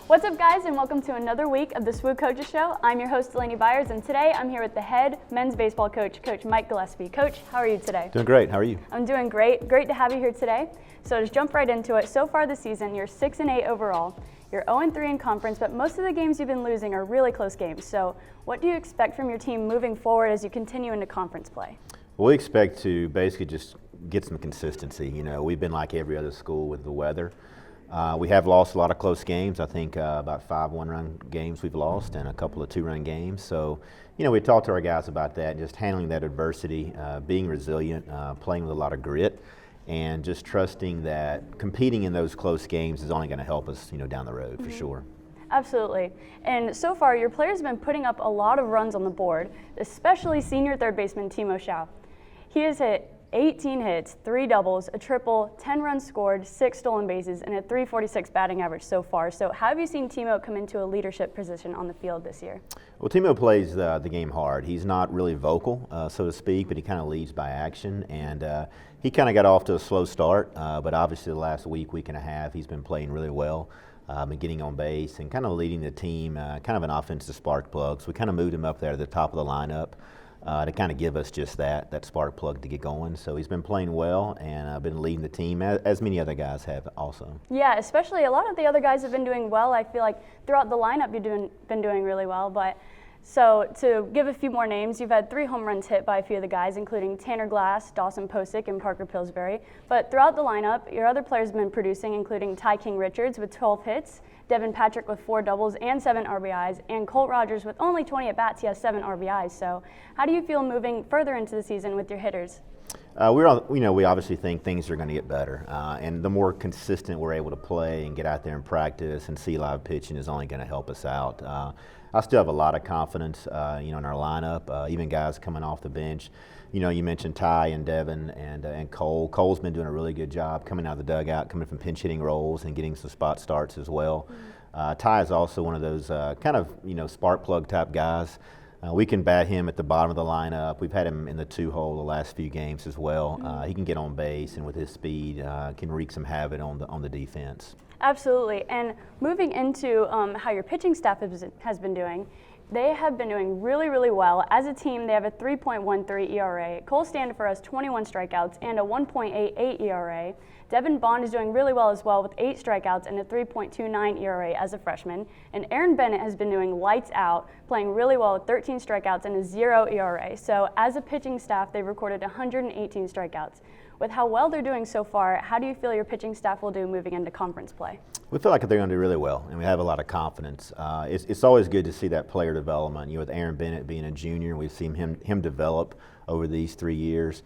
What's up, guys, and welcome to another week of the SWU Coaches Show. I'm your host, Delaney Byers, and today I'm here with the head men's baseball coach, Coach Mike Gillespie. Coach, how are you today? Doing great. How are you? I'm doing great. Great to have you here today. So just jump right into it. So far this season, you're 6-8 overall. You're 0-3 in conference, but most of the games you've been losing are really close games. So what do you expect from your team moving forward as you continue into conference play? Well, we expect to basically just get some consistency. You know, we've been like every other school with the weather. We have lost a lot of close games. I think about 5 one-run games we've lost and a couple of 2-run games. So, you know, we talked to our guys about that, just handling that adversity, being resilient, playing with a lot of grit, and just trusting that competing in those close games is only going to help us, you know, down the road for sure. Absolutely. And so far, your players have been putting up a lot of runs on the board, especially senior third baseman Teemo Xiao. He has hit 18 hits, 3 doubles, a triple, 10 runs scored, 6 stolen bases, and a .346 batting average so far. So how have you seen Teemo come into a leadership position on the field this year? Well, Teemo plays the game hard. He's not really vocal, so to speak, but he kind of leads by action. And he kind of got off to a slow start, but obviously the last week and a half, he's been playing really well, and getting on base and kind of leading the team, kind of an offensive spark plug. So we kind of moved him up there to the top of the lineup. To kind of give us just that spark plug to get going. So he's been playing well and been leading the team, as many other guys have also. Yeah, especially a lot of the other guys have been doing well. I feel like throughout the lineup you've been doing really well. But so to give a few more names, you've had 3 home runs hit by a few of the guys, including Tanner Glass, Dawson Posick, and Parker Pillsbury. But throughout the lineup, your other players have been producing, including Ty King Richards with 12 hits, Devin Patrick with 4 doubles and 7 RBIs, and Colt Rogers with only 20 at-bats, he has 7 RBIs. So how do you feel moving further into the season with your hitters? We obviously think things are going to get better, and the more consistent we're able to play and get out there and practice and see live pitching is only going to help us out. I still have a lot of confidence, in our lineup, even guys coming off the bench. You know, you mentioned Ty and Devin and Cole. Cole's been doing a really good job coming out of the dugout, coming from pinch hitting roles and getting some spot starts as well. Ty is also one of those kind of, spark plug type guys. We can bat him at the bottom of the lineup. We've had him in the 2-hole the last few games as well. He can get on base, and with his speed, can wreak some havoc on the defense. Absolutely. And moving into how your pitching staff has been doing, they have been doing really, really well. As a team, they have a 3.13 ERA. Cole Standifer has 21 strikeouts and a 1.88 ERA. Devin Bond is doing really well as well with 8 strikeouts and a 3.29 ERA as a freshman. And Aaron Bennett has been doing lights out, playing really well with 13 strikeouts and a 0 ERA. So as a pitching staff, they've recorded 118 strikeouts. With how well they're doing so far, how do you feel your pitching staff will do moving into conference play? We feel like they're going to do really well, and we have a lot of confidence. It's always good to see that player development. With Aaron Bennett being a junior, we've seen him develop over these 3 years.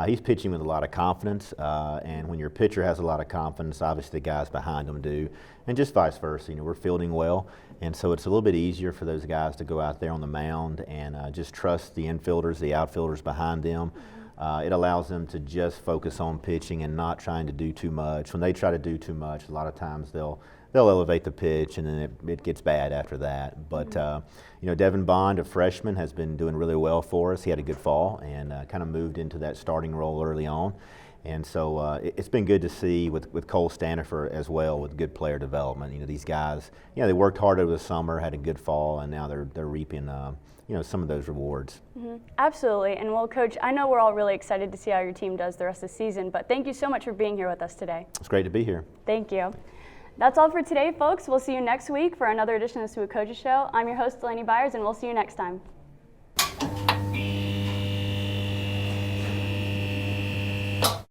He's pitching with a lot of confidence, and when your pitcher has a lot of confidence, obviously the guys behind them do, and just vice versa. We're fielding well, and so it's a little bit easier for those guys to go out there on the mound and just trust the infielders, the outfielders behind them. It allows them to just focus on pitching and not trying to do too much. When they try to do too much, a lot of times they'll elevate the pitch, and then it gets bad after that. But Devin Bond, a freshman, has been doing really well for us. He had a good fall and kind of moved into that starting role early on. And so it's been good to see with Cole Standifer as well, with good player development. These guys, they worked hard over the summer, had a good fall, and now they're reaping some of those rewards. Absolutely. And well, Coach, I know we're all really excited to see how your team does the rest of the season, but thank you so much for being here with us today. It's great to be here. Thank you. That's all for today, folks. We'll see you next week for another edition of the SWU Coaches Show. I'm your host, Delaney Byers, and we'll see you next time.